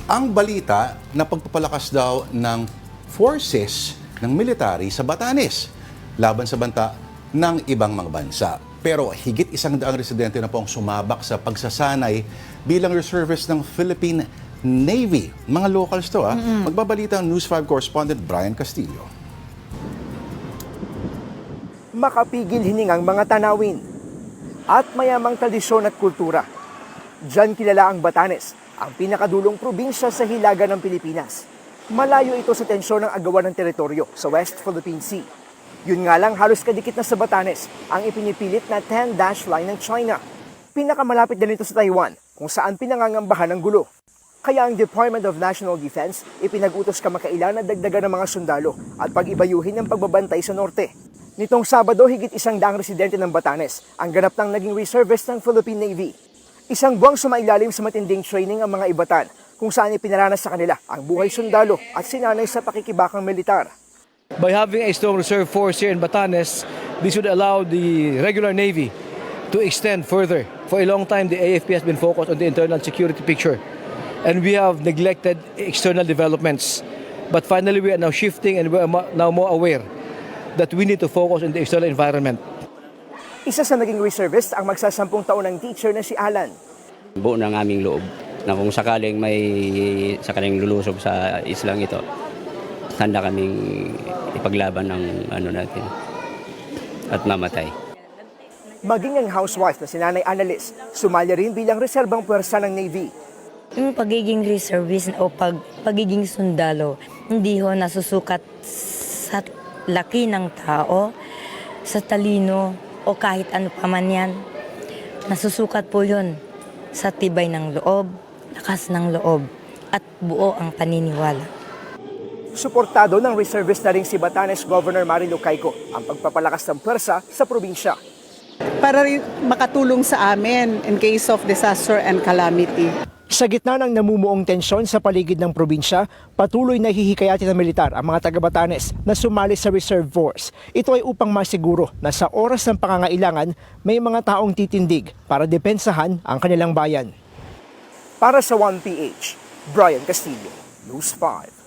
Ang balita na pagpapalakas daw ng forces ng military sa Batanes laban sa banta ng ibang mga bansa. Pero higit 100 residente na po ang sumabak sa pagsasanay bilang reservist ng Philippine Navy. Mga locals to Magbabalita ang News 5 correspondent Brian Castillo. Makapigil hiningang mga tanawin at mayamang tradisyon at kultura. Diyan kilala ang Batanes, ang pinakadulong probinsya sa hilaga ng Pilipinas. Malayo ito sa tensyon ng agawan ng teritoryo sa West Philippine Sea. Yun nga lang halos kadikit na sa Batanes ang ipinipilit na 10-dash line ng China. Pinakamalapit din ito sa Taiwan kung saan pinangangambahan ng gulo. Kaya ang Department of National Defense ipinag-utos kamakailan na dagdagan ng mga sundalo at pag-ibayuhin ng pagbabantay sa norte. Nitong Sabado, higit 100 residente ng Batanes ang ganap ng naging reservist ng Philippine Navy. Isang buwang sumailalim sa matinding training ang mga Ibatan kung saan ipinaranas sa kanila ang buhay sundalo at sinanay sa pakikibakang militar. By having a strong reserve force here in Batanes, this would allow the regular Navy to extend further. For a long time, the AFP has been focused on the internal security picture, and we have neglected external developments. But finally, we are now shifting and we are now more aware that we need to focus on the external environment. Isa sa naging reservist ang magsasampung taon ng teacher na si Alan. Buo ng aming loob na kung sakaling lulusob sa islang ito, handa kaming ipaglaban ng natin at mamatay. Maging ang housewife na si Nanay Annalise, sumali rin bilang reserbang puwersa ng Navy. Yung pagiging reservist o pagiging sundalo, hindi ho nasusukat sa laki ng tao, sa talino, o kahit ano pa man yan. Nasusukat po yun sa tibay ng loob, lakas ng loob, at buo ang paniniwala. Suportado ng reservist na rin si Batanes Governor Marilo Caico ang pagpapalakas ng pwersa sa probinsya. Para rin makatulong sa amin in case of disaster and calamity. Sa gitna ng namumuong tensyon sa paligid ng probinsya, patuloy na hihikayatin ng militar ang mga taga-Batanes na sumali sa reserve force. Ito ay upang masiguro na sa oras ng pangangailangan, may mga taong titindig para depensahan ang kanilang bayan. Para sa 1PH, Brian Castillo, News 5.